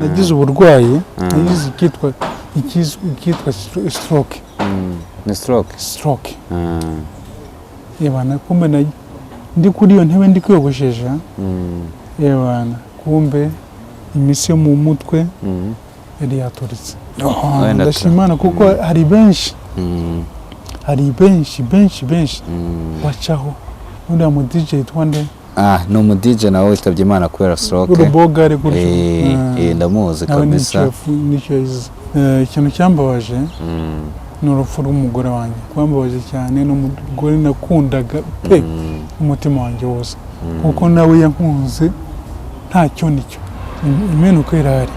nagize uburwayi nagize ikitwa stroke ni stroke yebana kumbe ndi kuri iyo ntebe ndi kwiyogoshesha yebana kumbe imisi yo mu mutwe yari yaturitse ndashimana kuko hari benshi bacaho undi mu DJ twande no mu DJ nawe witabye Imana kubera stroke urubogare gutyo ndamuzi kabisa ikintu cyambabaje n'urupfu rw'umugore wanjye kwambabaje cyane n'umugore nakundaga pe umutima wanjye wose kuko nawe yankunze ntacyo nicyo imenuka irahari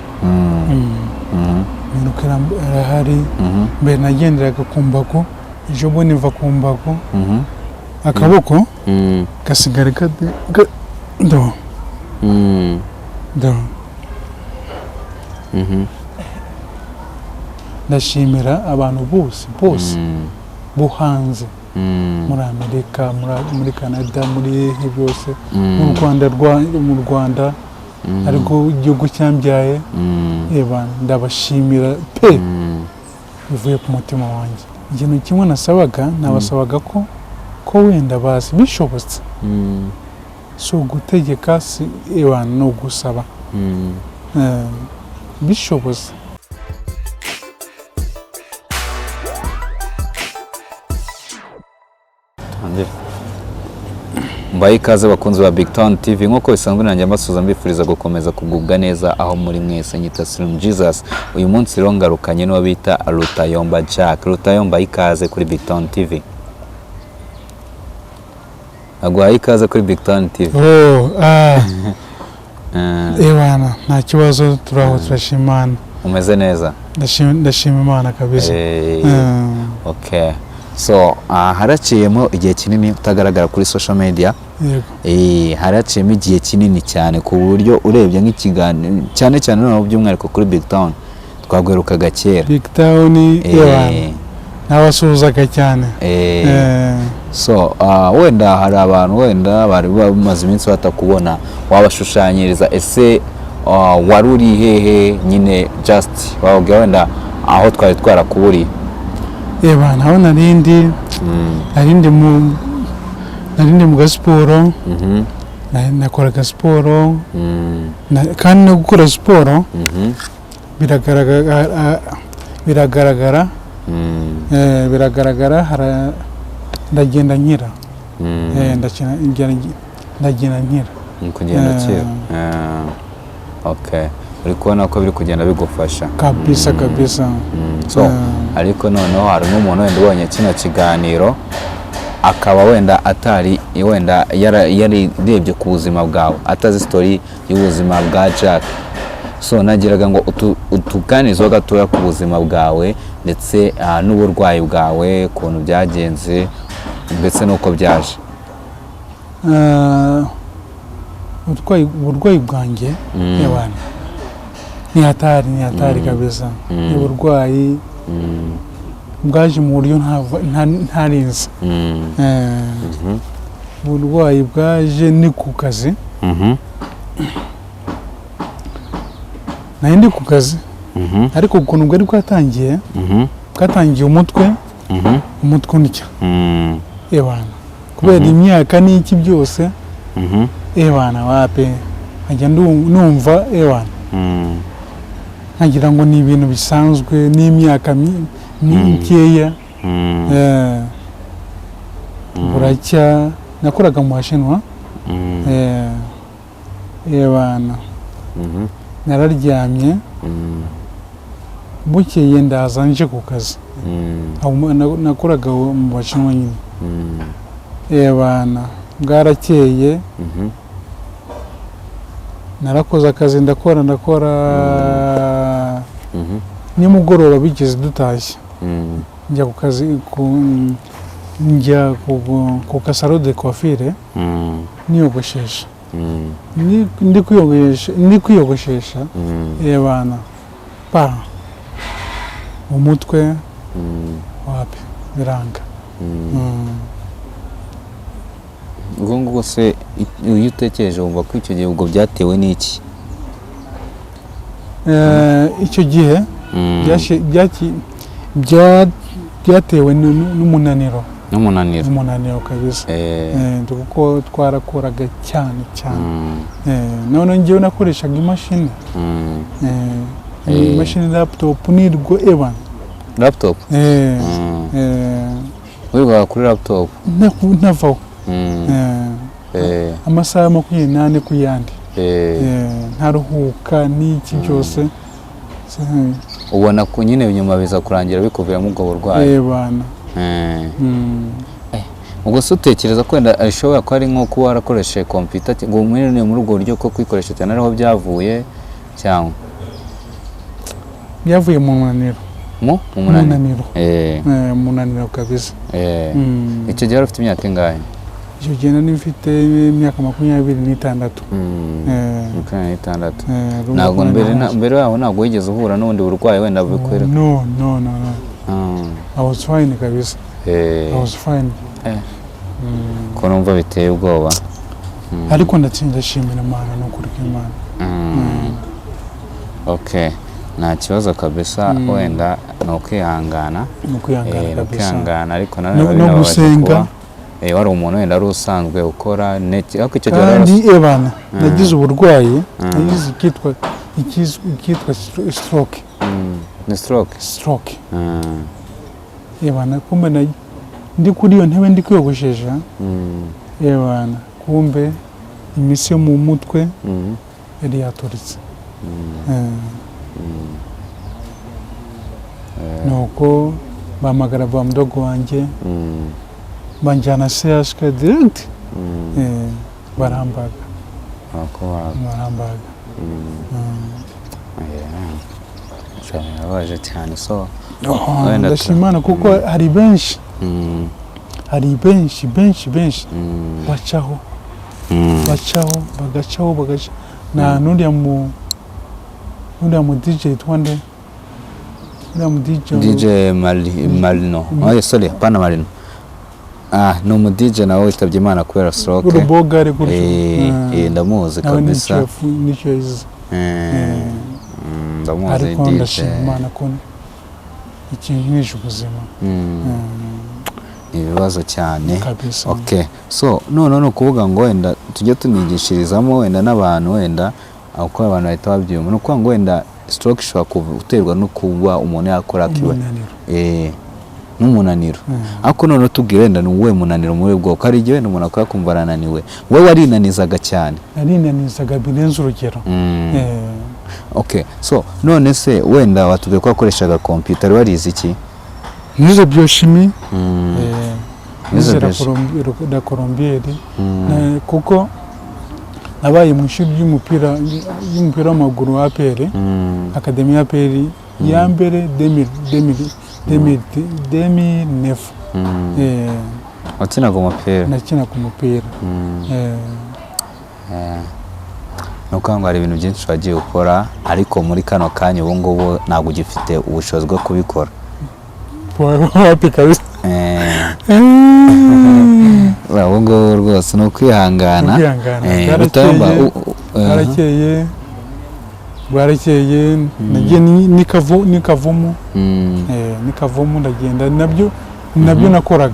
imenuka irahari mbere nagenderaga ku mbago ejo bundi mva ku mbago akaboko gasigara do ndashimira abantu bose buhanze muri Amerika muri Canada muri byose mu Rwanda ariko igihugu cyambyaye ndabashimira pe bivuye ku mutima wanjye ikintu kimwe nabasabaga ko wenda bazi bishobotse so gutegeka no gusaba bishobotse mbaye ikaze bakunzi ba BigTown TV nk'uko bisanzwe nanjye mbasuza mbifuriza gukomeza kugubwa neza aho muri mwese nyita Slim Jesus uyu munsi rero ngarukanye n'uwo bita Rutayomba Jacques Rutayomba ikaze kuri BigTown TV agwaye ikaze kuri BigTown TV ebana nta kibazo turaho turashimana umeze neza ndashima Imana kabisa okay so haraciyemo igihe kinini utagaragara kuri social media haraciyemo igihe kinini cyane ku buryo urebye nk'ikiganiro cyane no by'umwihariko kuri BigTown twagwerukaga kera BigTown n'abasuhuzaga cyane so wenda hari abantu wenda bari bamaze iminsi batakubona wabashushanyiriza ese wari uri hehe nyine just wababwira wenda aho twari twarakuburiye naho narindi mu gasiporo nakoraga siporo kandi no gukora siporo biragaragara ndagenda nkira ndagenda nkira kugenda kira okay uri kubona ko biri kugenda bigufasha kabisa so ariko noneho hari n'umuntu wenda ubonye kino kiganiro akaba wenda atari wenda yarebye ku buzima bwawe atazi story y'ubuzima bwa Jacques so nagiraga ngo utuganizo gatoya ku buzima bwawe ndetse n'uburwayi bwawe ukuntu byagenze ndetse nuko byaje uburwayi bwanjye y'abantu ni hatari kabisa uburwayi bwaje mu buryo ntarinze uburwayi bwaje ni ku kazi nari ndi ku kazi ariko ukuntu bwari bwatangiye umutwe unicya ebana kubera imyaka n'iki byose ebana wape nkajya numva ebana nkagira ngo ni ibintu bisanzwe n'imyaka mikeya buracya nakoraga mu Bashinwa ebana nararyamye bukeye ndaza nje ku kazi nakoraga mu Bashinwa nyine ebana bwarakeye narakoze akazi ndakora nimugoroba bigeze dutashye njya ku kazi njya ku kasaro de coiffure niyogoshesha ndi kwiyogoshesha ebana umutwe wapi biranga ubwo ngo se iyo utekereje wumva ko icyo gihe ubwo byatewe n'iki icyo gihe byatewe n'umunaniro kabisa kuko twarakoraga cyane none ngewe nakoreshaga imashini imashini laptop nirwo ebana laptop wirirwa kuri laptop ntavaho amasaha 28 ku yandi ntaruhuka n'iki byose ubona ko nyine nyuma biza kurangira bikuviramo ubwo burwayi bana ubwo se utekereza ko wenda ashobora ko ari nko kuba warakoresheje computer ngo umwene muri ubwo buryo ko kwikoresha cyane ariho byavuye cyangwa byavuye mu munaniro munaniro kabisa icyo gihe ufite imyaka ingahe? icyo gihe nari mfite imyaka 26 ntabwo mbere yaho ntabwo wigeze uhura n'ubundi burwayi wenda bukwera? No I was fine kabisa I was fine ko numva biteye ubwoba ariko ndashimira Imana no kuri Imana okay nta kibazo kabisa wenda no kwihangana ariko no gusenga wari umuntu wenda ari usanzwe ukora ariko icyo gihe ebana nagize uburwayi nagize ikitwa stroke ni stroke ebana kumbe ndi kuri iyo ntebe ndi kwiyogoshesha ebana kumbe imitsi yo mu mutwe yari yaturitse nuko bahamagara ba mdogo wanjye banjyana CHK direct barambaga waje cyane so ndashimana kuko hari benshi bacaho bagacaho na n'uriya mu DJ twande DJ Malino sorry pana Malino no mu DJ nawe witabye Imana kubera stroke urubogare ndamuzi kabisa nicyo izi ndamuzi ariko ndashima Imana ko ikintu nk'ije ubuzima ibibazo cyane okay so no kuvuga ngo wenda tujye tunigishirizamo wenda n'abantu wenda uko abantu bahita babyumva no kuvuga ngo wenda stroke ishobora guterwa no kuba umuntu yakora kiba n'umunaniro ariko none tubwire wenda ni uwe munaniro muri bwoko ari igihe umuntu akora kumva arananiwe wowe warinanizaga cyane narinanizaga birenze urugero okay so none se wenda watubwiye ko wakoreshaga computer warize iki? nize biochimie nize la colombiere kuko nabaye mu ishuri y'umupira w'amaguru wa APR Academy APR ya mbere 2009 wakinaga umupira? nakinaga umupira nuko ngo hari ibintu byinshi wagiye ukora ariko muri kano kanya ubu ngubu ntabwo ugifite ubushobozi bwo kubikora wapi kabisa ubu ngubu rwose ni ukwihangana bwarakeye nagiye n'ikavumu ndagenda nabyo nakoraga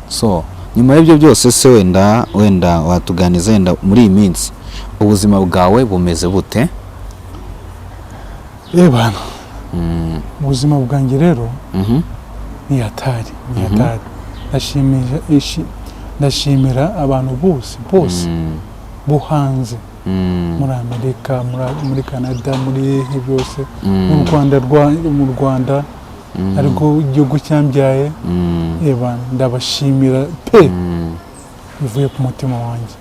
so nyuma y'ibyo byose se wenda watuganiza wenda muri iyi minsi ubuzima bwawe bumeze bute? bana ubuzima bwanjye rero ni hatari ndashimira abantu bose bo hanze muri Amerika muri Canada muri byose mu Rwanda ariko igihugu cyambyaye ndabashimira pe bivuye ku mutima wanjye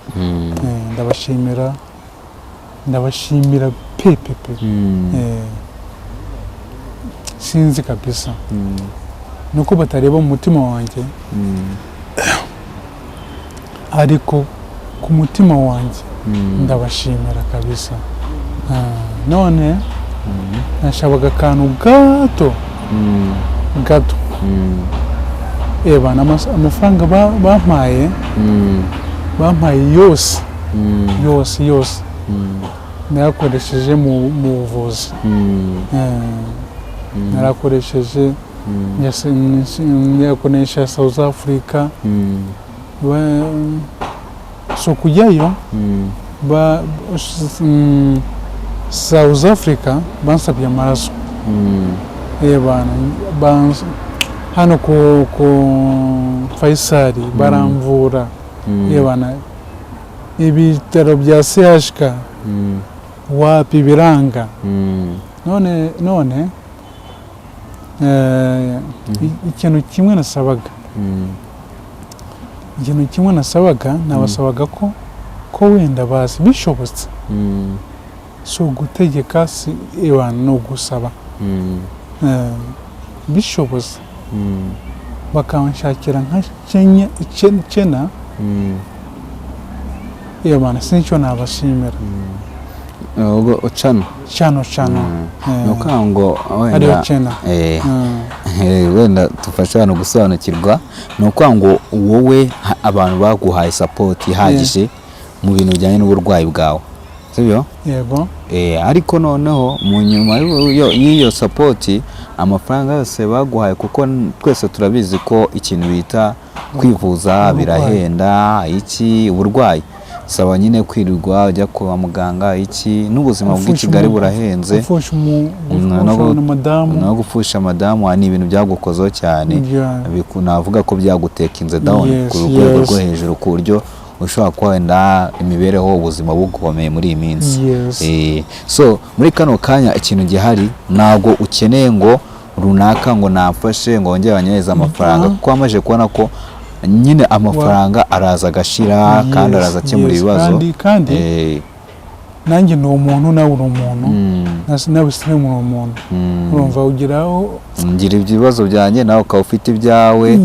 ndabashimira pe sinzi kabisa nuko batareba mu mutima wanjye ariko ku mutima wanjye ndabashimira kabisa none nashabaga akantu gato amafaranga bampaye yose nayakoresheje mu buvuzi. Narakoresheje nyakoresha South Africa. So kujyayo South Africa bansabye amaraso. Hano ku Faisali baramvura. Ibitaro bya CHK wapi biranga. None ikintu kimwe nasabaga nabasabaga ko wenda basi bishobotse so gutegeka si no gusaba bishobotse bakanshakira nka Kenya sinco nabashimira. Chano nukango wenda tufasha hano gusobanukirwa nukango wowe abantu baguhaye support ihagije mu bintu bijyanye n'uburwayi bwawe, sibyo? Yego. Ariko noneho mu nyuma y'iyo support amafaranga yose baguhaye, kuko twese turabizi ko ikintu bita kwivuza birahenda, iki uburwayi saba nyine kwirirwa ujya kwa muganga, iki n'ubuzima bw'Ikigali burahenze, no gupfusha madamu ni ibintu byagukozeho cyane. Navuga ko byagutekinze down ku rwego rwo hejuru ku buryo ushobora kwenda imibereho ubuzima bugukomeye muri iyi minsi. So muri kano kanya ikintu gihari ntago ukeneye ngo runaka ngo nafashe ngo wongere banyereza amafaranga, kuko amaje kubona ko nyine amafaranga araza agashira kandi araza akemura ibibazo. Kandi nanjye ni umuntu nawe uri umuntu, nawe si umuntu, urumva ugiraho ngira ibibazo byanjye nawe ukaba ufite ibyawe,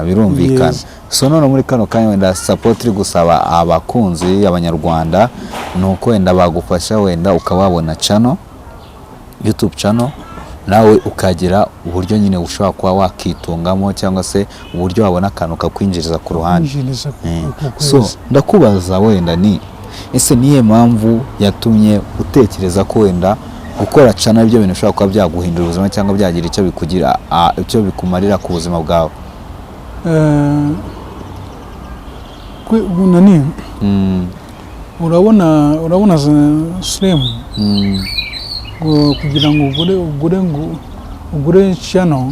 birumvikana. So none muri kano kanya wenda support iri gusaba abakunzi abanyarwanda nuko wenda bagufasha, wenda ukababona channel, YouTube channel, nawe ukagira uburyo nyine ushobora kuba wakitungamo cyangwa se uburyo wabona akantu kakwinjiriza ku ruhande. So ndakubaza wenda ni ese niye mpamvu yatumye utekereza ko wenda gukora channel ibyo bintu ushobora kuba byaguhindura ubuzima cyangwa byagira icyo bikugira icyo bikumarira ku buzima bwawe? urabona slim kugira ngo ugure channel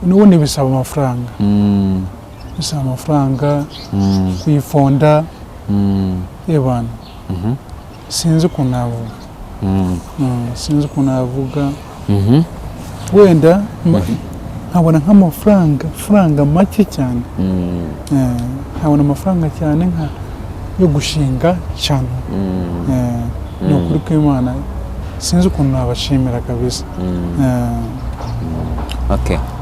n'ubundi bisaba amafaranga kuyifonda ebana sinzi ukuntu navuga wenda nkabona nk'amafaranga make cyane, nkabona amafaranga cyane nka yo gushinga cyane. Ni ukuri kw'Imana sinzi ukuntu nabashimira kabisa.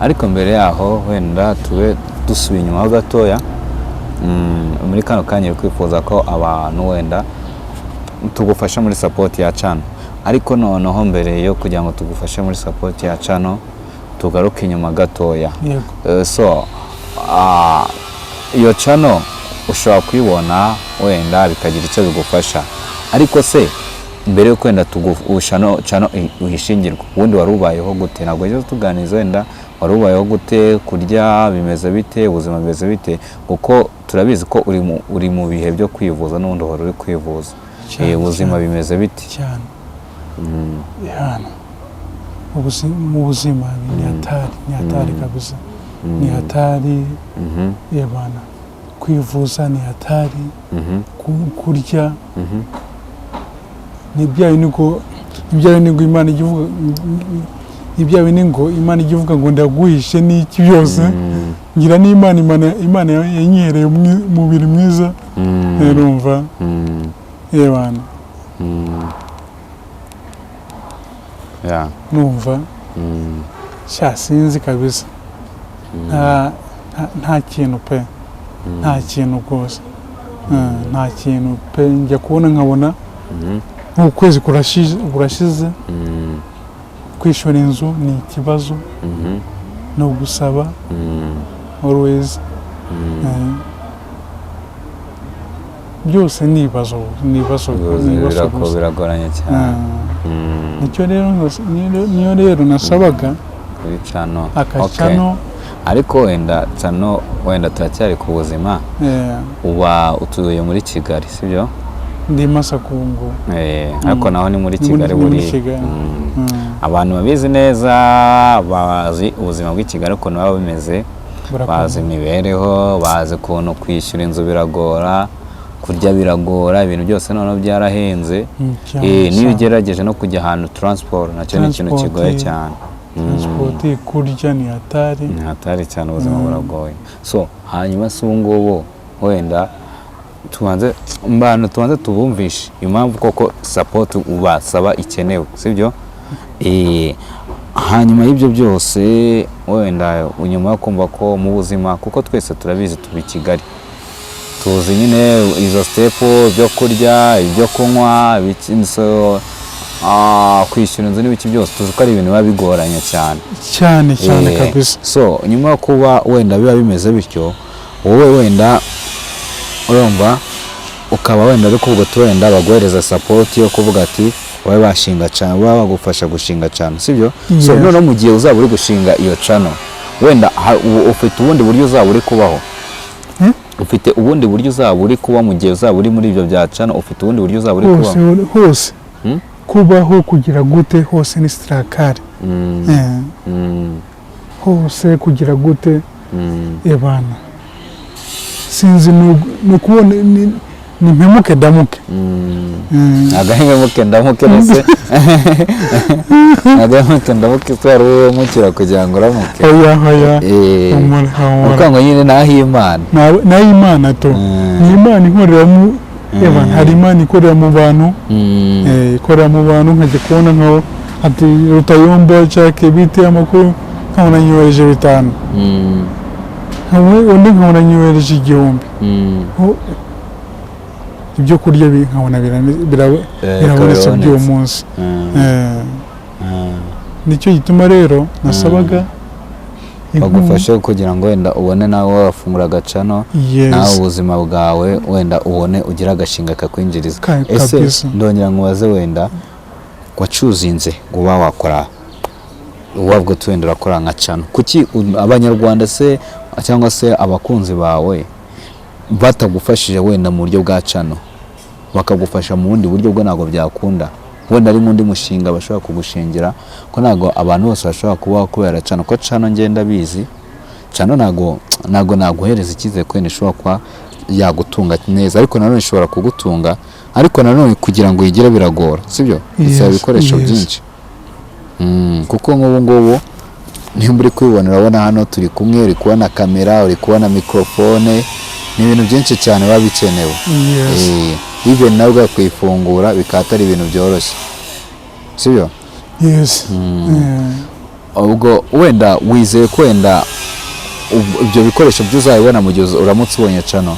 Ariko mbere yaho wenda tube dusubiye inyuma ho gatoya. Muri kano kanya kwifuza ko abantu wenda tugufasha muri support ya channel, ariko noneho mbere yo kugira ngo tugufashe muri support ya channel tugaruke inyuma gatoya. So iyo channel ushobora kuyibona wenda bikagira icyo bigufasha, ariko se mbere yo kwenda channel uhishingirwa ubundi warubayeho gute? Ntabwo ejo tuganiza wenda warubayeho gute, kurya bimeze bite, ubuzima bimeze bite, kuko turabizi ko uri mu bihe byo kwivuza n'ubundi wari uri kwivuza. Ubuzima bimeze bite cyane? Mu buzima ni hatari kabisa, ni hatari yebana, kwivuza ni hatari, kurya nibyaye niko Imana igivuga, ibyawe ningo Imana igivuga ngo ndaguhishe n'iki byose, ngira n'Imana yanyihereye umubiri mwiza, urumva yebana numva sinzi kabisa, nta kintu pe, nta kintu rwose, nta kintu pe. Njya kubona nkabona ukwezi kurashize, kwishora inzu ni ikibazo, no gusaba always byose nibazo biragoranye cyane. Nicyo rero niyo rero nasabaga kuri cano akacano. Ariko wenda turacyari ku buzima. Uba utuye muri Kigali sibyo? Ndi Masakungu. Ariko naho ni muri Kigali buri. Abantu babizi neza bazi ubuzima bw'i Kigali uko baba bimeze, bazi imibereho, bazi ukuntu kwishyura inzu biragora, kurya biragora, ibintu byose noneho byarahenze. Niyo ugerageje no kujya ahantu transport nacyo ni ikintu kigoye cyane. Transport kurya ni hatari cyane, ubuzima buragoye. So hanyuma si ubungubu wenda tubanze tubumvishe impamvu koko support ubasaba ikenewe sibyo? Hanyuma y'ibyo byose wenda unyuma yo kumva ko mu buzima, kuko twese turabizi tuba i Kigali, tuzi nyine izo step byo kurya, ibyo kunywa, kwishyura inzu n'ibiki byose tuzi ko ari ibintu biba bigoranye cyane kabisa. So nyuma yo kuba wenda biba bimeze bityo, wowe wenda urumva ukaba wenda ari kuvuga wenda baguhereza support yo kuvuga ati wowe bashinga cyane, baba bagufasha gushinga cyane sibyo? So none mu gihe uzaba uri gushinga iyo channel wenda ufite ubundi buryo uzaba uri kubaho? Ufite ubundi buryo uzaba uri kuba mu gihe uzaba uri muri ibyo bya channel? Ufite ubundi buryo uzaba uri kubaho? Hose kubaho kugira gute hose ni strakari. Hose kugira gute ebana sinzi nukubona ni mpemuke damuke. Agahemuke ndamuke nase agahemuke ndamuke twari wowe mukira kugira ngo uramuke. Oya ukango nyine n'Imana to ni Imana inkorera mu ebana, hari Imana ikorera mu bantu, ikorera mu bantu nkajya kubona nkaho ati Rutayomba Jacques bite amakuru nkabona nyohereje 5, undi nkabona nyohereje 1000. Ibyo kurya nkabona birabonetse by'uwo munsi. Nicyo gituma rero nasabaga bagufashe kugira ngo wenda ubone nawe wafungura agacano, nawe ubuzima bwawe wenda ubone ugira agashinga kakwinjiriza. Ese ndongera nkubaze wenda wacuzinze uba wakora wabwo twenda urakora nka cano, kuki abanyarwanda se cyangwa se abakunzi bawe batagufashije wenda mu buryo bwa cano, bakagufasha mu bundi buryo bwo ntago byakunda? Wenda ari mundi mushinga bashobora kugushingira ko ntago abantu bose bashobora kubaho kubera cano, ko cano ngenda bizi cano ntago naguhereza ikize kwenda ishobora kwa yagutunga neza, ariko nanone ishobora kugutunga, ariko nanone kugira ngo yigire biragora sibyo? Bisaba ibikoresho byinshi. Kuko nk'ubu ngubu niyo muri kwibonera, urabona hano turi kumwe, uri kubona kamera, uri kubona mikrofone, ni ibintu byinshi cyane biba bikenewe. Even nawe kwifungura bikatari ibintu byoroshye sibyo? Ubwo wenda wizeye ko wenda ibyo bikoresho byuzabibona mu gihe uramutse ubonye cano?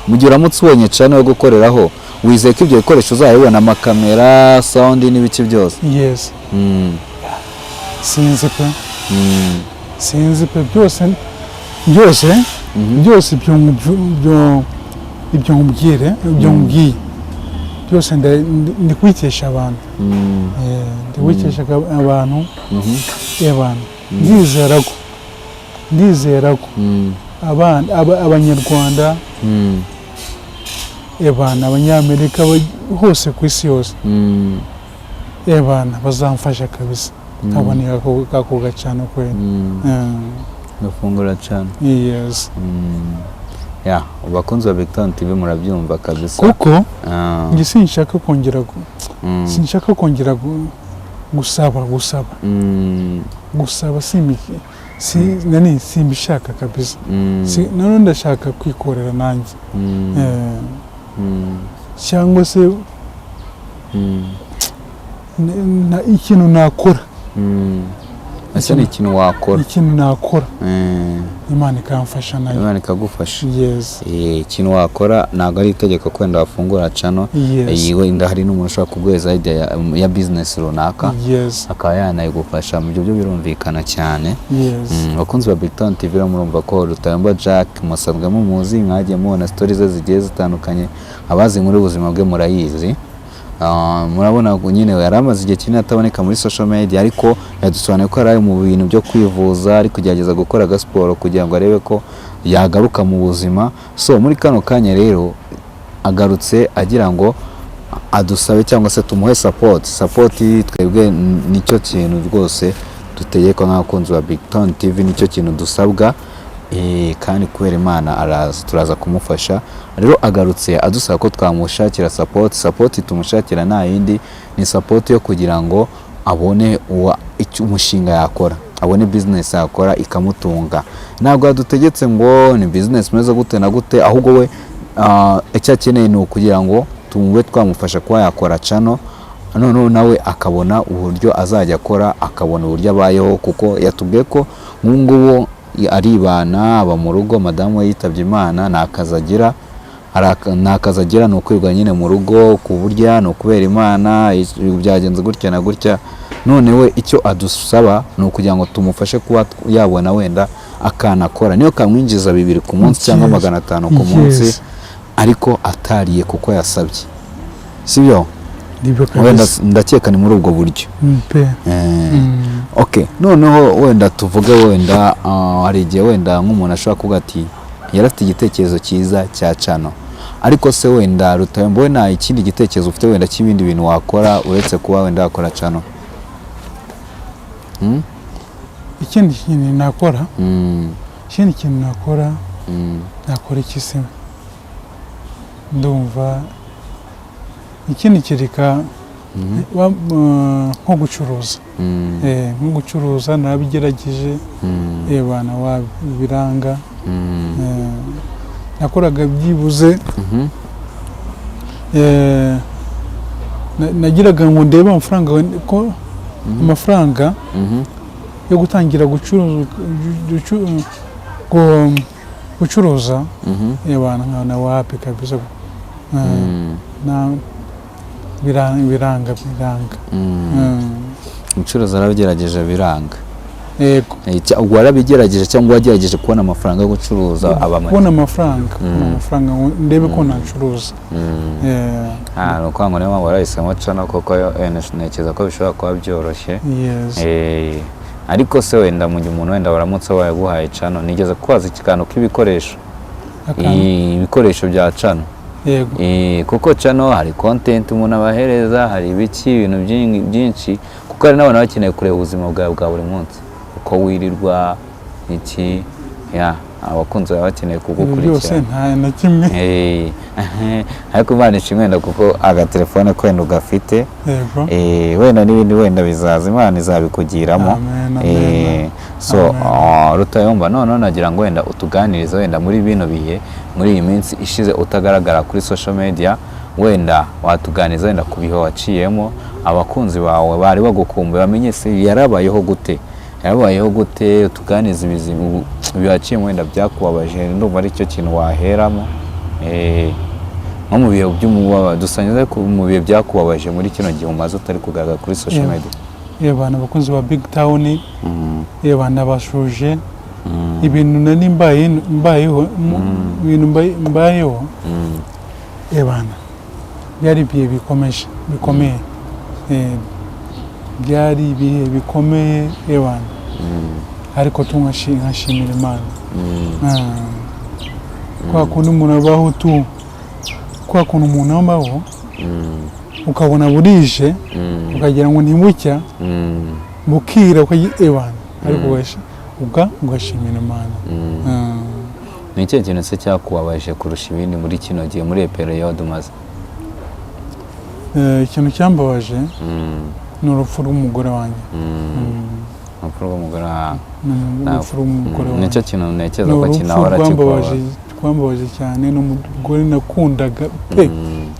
Mu gihe uramutse ubonye cano yo gukoreraho, wizeye ko ibyo bikoresho uzabibona, amakamera, sound n'ibiki byose? Sinzi pe byose ibyo nkubwiye byose ndikwikesha abantu. Ndikwikesha abantu ndizera ko abanyarwanda abanyamerika hose ku isi yose bazamfasha kabisa nkabonera ako gacana kwera gafungura cana. Abakunzi ba BigTown TV murabyumva kabisa, kuko ngi sinshaka kongera gusaba simbishaka kabisa. None ndashaka kwikorera nanjye, cyangwa se ikintu nakora ese ni ikintu wakora ikintu nakora Imana ikamfasha nayo Imana ikagufasha yes ikintu wakora ntago ari itegeko kwenda wafungura channel yiwe inda hari n'umuntu ushaka kugweza idea ya business runaka akaba yanayigufasha mu byo birumvikana cyane bakunzi ba BigTown TV murumva ko Rutayomba Jacques musanzwe muzi mwagiye mubona stories ze zigiye zitandukanye abazi muri ubuzima bwe murayizi murabona nyine yaramaze igihe kinini ataboneka muri social media ariko yadusobanuye ko ari mu bintu byo kwivuza ari kugerageza gukora gasport kugira ngo arebe ko yagaruka mu buzima so muri kano kanya rero agarutse agira ngo adusabe cyangwa se tumuhe support twebwe nicyo kintu rwose dutegeka nk'abakunzi ba BigTown TV nicyo kintu dusabwa kandi kubera Imana turaza kumufasha rero agarutse adusaba ko twamushakira support tumushakira nta yindi ni support yo kugira ngo abone umushinga yakora abone business yakora ikamutunga ntabwo yadutegetse ngo ni business meze gute na gute ahubwo we icyo akeneye ni ukugira ngo tumube twamufasha kuba yakora channel none nawe akabona uburyo azajya akora akabona uburyo abayeho kuko yatubwiye ko ngubu aribana aba mu rugo madamu we yitabye Imana nakazagira no kwirwa nyine mu rugo kuburya no kubera Imana byagenze gutya na gutya none we icyo adusaba no kugira ngo tumufashe kuba yabona wenda akanakora niyo kamwinjiza 2 ku munsi cyangwa 500 ku munsi ariko atariye kuko yasabye sibyo wenda ndakeka ni muri ubwo buryo okay noneho wenda tuvuge wenda hari igihe wenda nk'umuntu ashobora kuvuga ati yarafite igitekerezo cyiza cya channel ariko se wenda Rutayomba we nta ikindi gitekerezo ufite wenda cy'ibindi bintu wakora uretse kuba wenda wakora channel ikindi kintu nakora nakora iki se ndumva ikindi kirika nko gucuruza nabigerageje bana wabiranga nakoraga byibuze nagiraga ngo ndebe amafaranga yo gutangira gucuruza bana na wapi kabisa na biranga umucuruzi arabigerageje biranga yego warabigerageje cyangwa wagerageje kubona amafaranga yo gucuruza kubona amafaranga ndebe ko nacuruza no kwango niyo mpamvu warahisemo channel koko ntekereza ko bishobora kuba byoroshye ariko se wenda mu gihe umuntu wenda waramutse waguhaye channel nigeze kwaza ikiganiro k'ibikoresho bya channel kuko channel hari content umuntu abahereza hari ibintu byinshi kuko hari n'abantu bakeneye kureba ubuzima bwawe bwa buri munsi uko wirirwa iki abakunzi baba bakeneye kugukurikira byose nta na kimwe ariko Imana ishimwe kuko agatelefone ko wenda ugafite wenda n'ibindi wenda bizaza Imana izabikugiramo so Rutayomba none nagira ngo wenda utuganirize wenda muri bino bihe muri iyi minsi ishize utagaragara kuri social media wenda watuganiza wenda ku bihe waciyemo abakunzi bawe bari bagukumbuye bamenye se yarabayeho gute utuganiza ibizima byaciyemo wenda byakubabaje ndumva ari cyo kintu waheramo nko mu bihe by'umubaba dusangiza ko mu bihe byakubabaje muri kino gihe umaze utari kugaragara kuri social media bana bakunzi ba BigTown bana bashuje ibintu nani mbayeho bana byari bihe bikomeye byari ibihe bikomeye bana ariko nkashimira Imana kwa kuntu umuntu abaho ukabona burije ukagira ngo ntibucya bukira ukayibana ariko ugashimira Imana ni ikihe kintu se cyakubabaje kurusha ibindi muri kino gihe muri periode umaze ikintu cyambabaje ni urupfu rw'umugore wanjye nicyo kintu ntekereza ko kinahora kikubabaje twambabaje cyane n'umugore nakundaga pe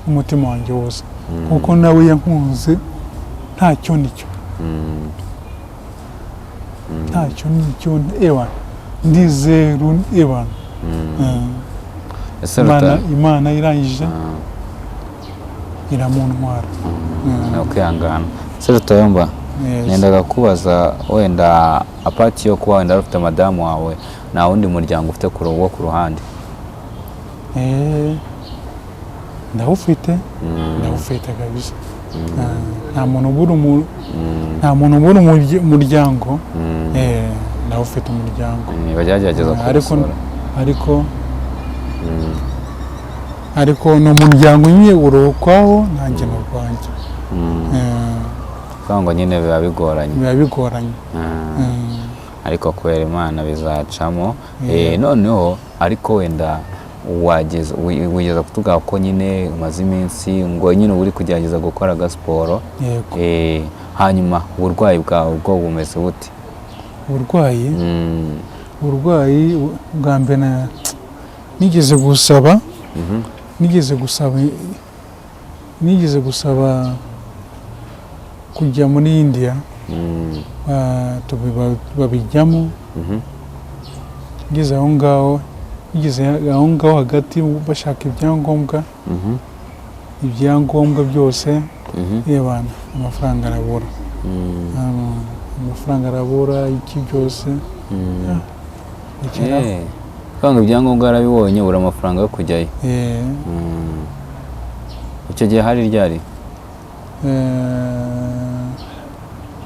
umutima wanjye wose kuko nawe yankunze ntacyo nicyo ntacyo nicyo ewa ndizeru ewa Imana irangije iramuntwara no kwihangana. Se Rutayomba nendaga kubaza wenda apati yo kuba wenda ufite madamu wawe nta wundi muryango ufite ku ruhande? Ndawufite kabisa. Nta muntu ubura umuryango. Ndawufite umuryango. Bagerageza kubisura. Ariko no muryango nyine urokwaho nanjye no rwanjye. Ngo nyine biba bigoranye. Ariko kubera Imana bizacamo. Noneho ariko wenda wigeza kutuga ko nyine umaze iminsi ngo nyine uri kugerageza gukora gasiporo. Hanyuma uburwayi bwawe bwo bumeze bute? Uburwayi bwa mbere nigeze gusaba kujya muri India. Babijyamo. Ngeze aho ngaho hagati bashaka ibyangombwa byose. Yebana amafaranga arabura iki byose. Kwanga ibyangombwa arabibonye ubura amafaranga yo kujyayo. Icyo gihe hari ryari?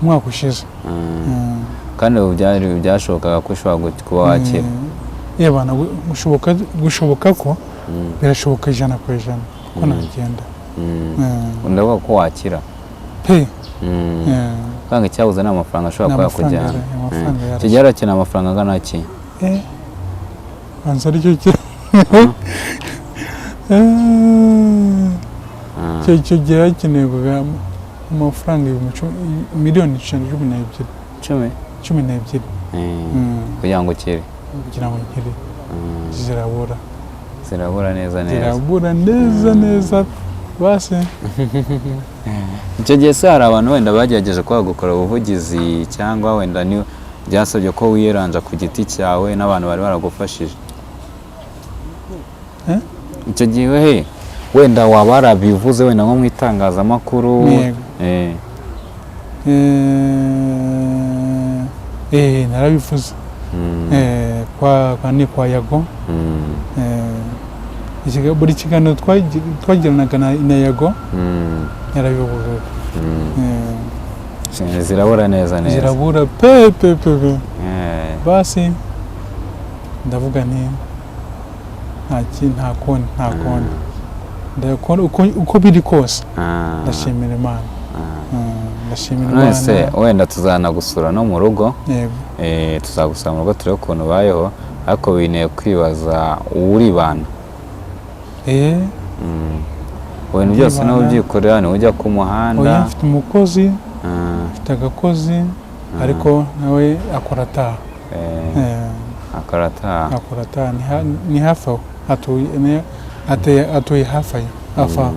Umwaka ushize. Kandi byashobokaga ko ushobora kuba wakira? Yebana gushoboka ko birashoboka 100% ko nagenda. Ndavuga ko wakira. Kwanga icyabuze ni amafaranga ashobora kuba yakujyana. Icyo gihe arakeneye amafaranga angana iki? Banza aricyo icyo gihe hakeneye amafaranga miliyoni 12. Kugira ngo ukire? Zirabura neza basi. Icyo gihe se hari abantu wenda bagerageje kuba gukora ubuvugizi cyangwa wenda ni byasabye ko wiyeranja ku giti cyawe n'abantu bari baragufashije? Icyo gihe wenda waba warabivuze wenda nko mu itangazamakuru? Narabivuze. Kwa Yago. Buri kiganiro twagiranaga na Yago yarabivuga. Zirabura neza. Zirabura pe. Basi ndavuga nta konti. Uko biri kose ndashimira Imana. None wenda tuzanagusura no mu rugo. Tuzagusura mu rugo turebe ukuntu ubayeho, ariko bineye kwibaza uri bana. Ibintu byose nawe ubyikorera, niwe ujya ku muhanda? Mfite umukozi, mfite agakozi, ariko nawe akora ataha. Akora ataha ni hafi aho, atuye hafi aho.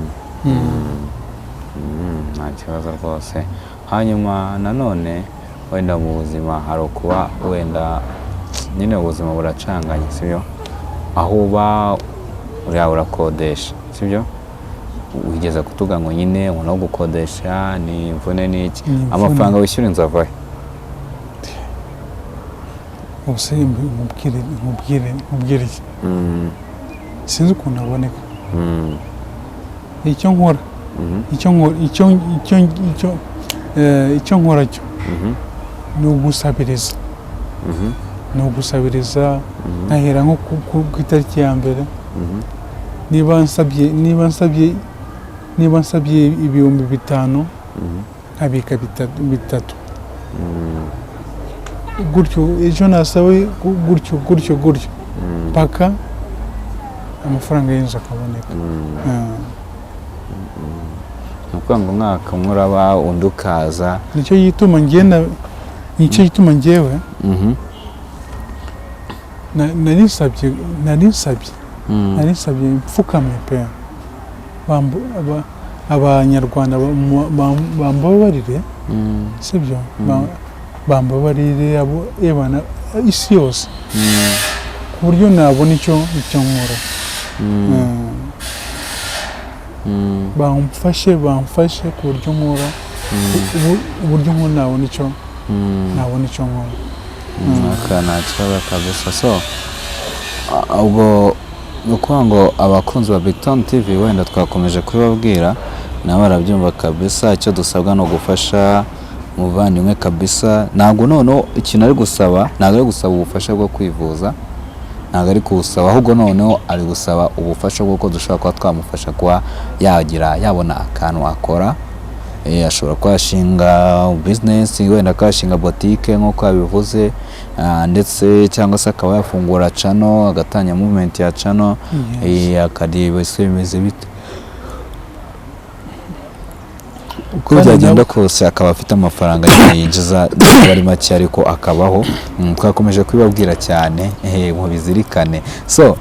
Nta kibazo rwose. Hanyuma nanone wenda mu buzima hari ukuba wenda nyine ubuzima buracanganye, sibyo? Aho uba urakodesha, sibyo? Wigeze kutuga ngo nyine no gukodesha ni imvune n'iki? Amafaranga wishyura inzu avahe? Ubuse mubwire iki? Sinzi ukuntu aboneka. Icyo nkora cyo ni ugusabiriza. Nkahera nko ku itariki ya mbere. Niba nsabye 5,000 nkabika 3. Gutyo ejo nasawe gutyo paka amafaranga y'inzu akaboneka. Nukwanga umwaka muraba undi ukaza. Nicyo gituma ngewe narisabye mfukamye pe. Abanyarwanda bambabarire, sibyo? bambabarire abo ebana isi yose ku buryo nabona icyo nkora bamfashe ku buryo nkora uburyo nkora nabona icyo nkora nta kibazo kabisa. So ubwo ukuvuga ngo abakunzi ba BigTown TV wenda twakomeje kubabwira nabo barabyumva kabisa. Icyo dusabwa no gufasha umuvandimwe kabisa. Ntabwo noneho ikintu ari gusaba, ntabwo ari gusaba ubufasha bwo kwivuza, ntabwo ari kuwusaba, ahubwo noneho ari gusaba ubufasha bw'uko dushobora kuba twamufasha kuba yabona akantu akora. Ashobora kuba yashinga business, wenda akashinga boutique nk'uko yabivuze, ndetse cyangwa se akaba yafungura channel, agatanya movement ya channel, akadiba bimeze bite. Uko byagenda kose akaba afite amafaranga yinjiza bari make ariko akabaho. Twakomeje kwibabwira cyane mu bizirikane. So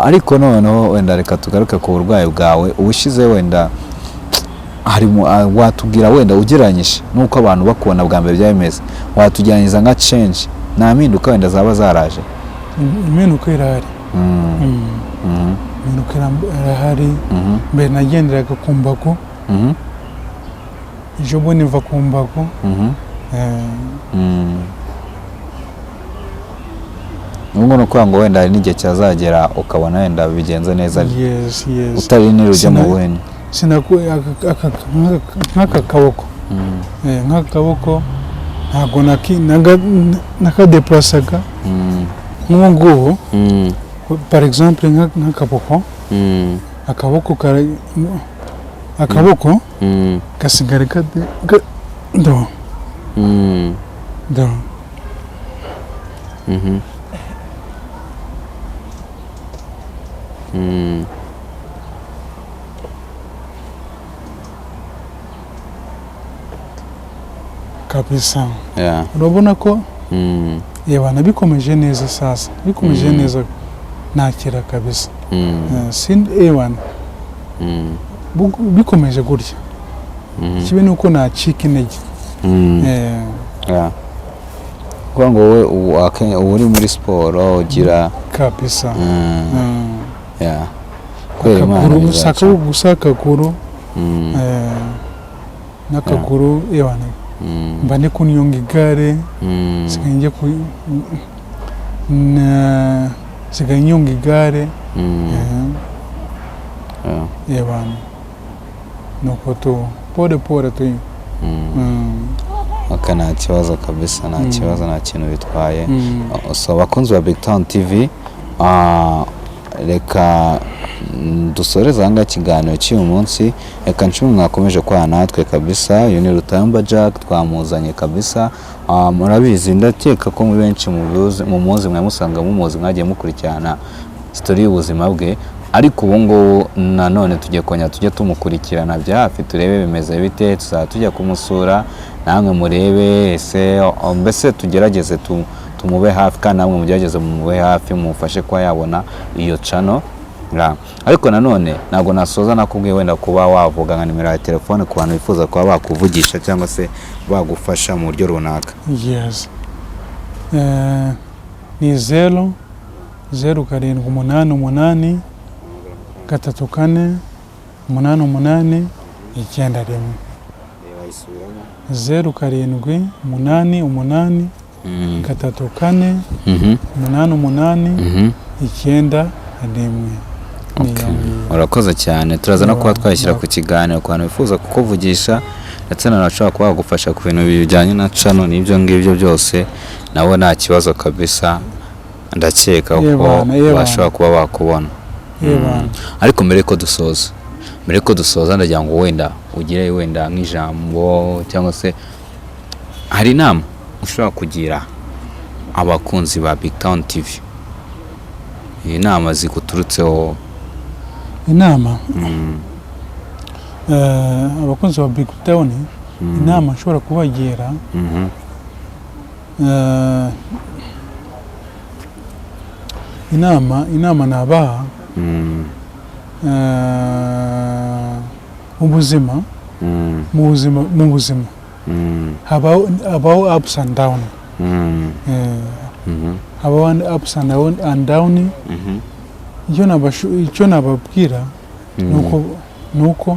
ariko noneho wenda reka tugaruke ku burwayi bwawe ubushize. Wenda harimo watubwira wenda ugereranyije nuko abantu bakubona bwa mbere byameze, watugeranyiriza nka change nta mpinduka wenda zaba zaraje? Impinduka irahari. Impinduka irahari. Mbere nagenderaga ku mbago, ejo bundi mva ku mbago. Nubwo no kwanga wenda hari n'igihe cyazagera ukabona wenda bigenze neza. Yes. Utari n'urujya mu buheni. Nk'aka kaboko. Nk'aka kaboko ntabwo nakadeplasaga nk'ubu ngubu. Par exemple nk'akaboko, akaboko gasigara do kabisa. Urabona ko yabana bikomeje neza. Sasa bikomeje neza nakira kabisa. Ewana bikomeje gutya. Kibe nuko nacika intege. Kwa ngo wowe uri muri siporo ugira kabisa. Kwera Imana gusakaguru n'akaguru ewana mba ndi kunyonga igare, sigaye nyonga igare. Ewana nuko tu pole tu. Nta kibazo kabisa, nta kibazo, nta kintu bitwaye. So abakunzi ba BigTown TV, reka dusoreza anga kiganiro cy'uyu munsi. Reka ncumwe mwakomeje kwa natwe kabisa. Uyu ni Rutayomba Jacques twamuzanye kabisa. Murabizi ndakeka ko mu benshi mu muzi mwamusanga mwagiye mukurikirana story y'ubuzima bwe, ariko ubu ngubu nanone tugiye tumukurikirana bya hafi turebe bimeze bite. Tujya kumusura namwe murebe mbese tugerageze tumube hafi, kandi namwe mugerageze mumube hafi mufashe kwa yabona iyo channel. Ariko nanone ntabwo nasoza nakubwiye wenda kuba wavuga nka nimero ya telefone ku bantu bifuza kuba bakuvugisha cyangwa se bagufasha mu buryo runaka. Yes. Ni 078 3 4 8 8 9 1. 078 3 4 8 9. Urakoze cyane. Turaza no kuba twashyira ku kiganiro ku bantu bifuza kukuvugisha, ndetse nanashobora kuba bagufasha ku bintu bijyanye na channel n'ibyo ngibyo byose. Nabo nta kibazo kabisa, ndakeka ko bashobora kuba bakubona. Ariko mbere ko dusoza ndagira ngo wenda ugire wenda nk'ijambo cyangwa se hari inama ushobora kugira abakunzi ba BigTown TV. Inama zikuturutseho. Inama abakunzi ba BigTown, inama nshobora kubagira, inama nabaha mu buzima habaho ups and down. Habaho ups and down. Icyo nababwira nuko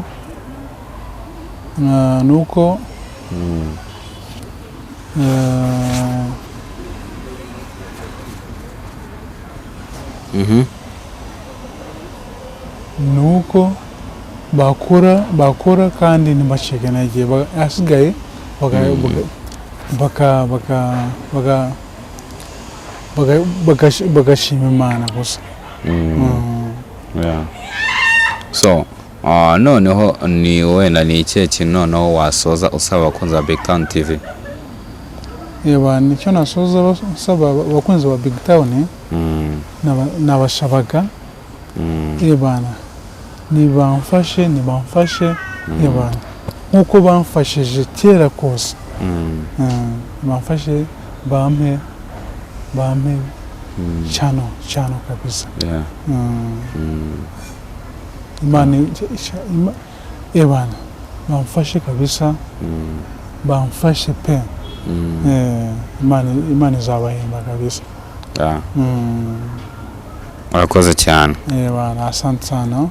nuko bakora kandi ntibacike intege, asigaye bagashima Imana gusa. So noneho ni wenda ni ikihe kintu noneho wasoza usaba abakunzi ba BigTown TV? Nicyo nasoza usaba abakunzi ba BigTown, nabashabaga nibamfashe nkuko bamfashije kera kose, bamfashe bampe cyano kabisa. Imana bamfashe kabisa, bamfashe pe. Imana izabahemba kabisa. Urakoze cyane. Asante sana.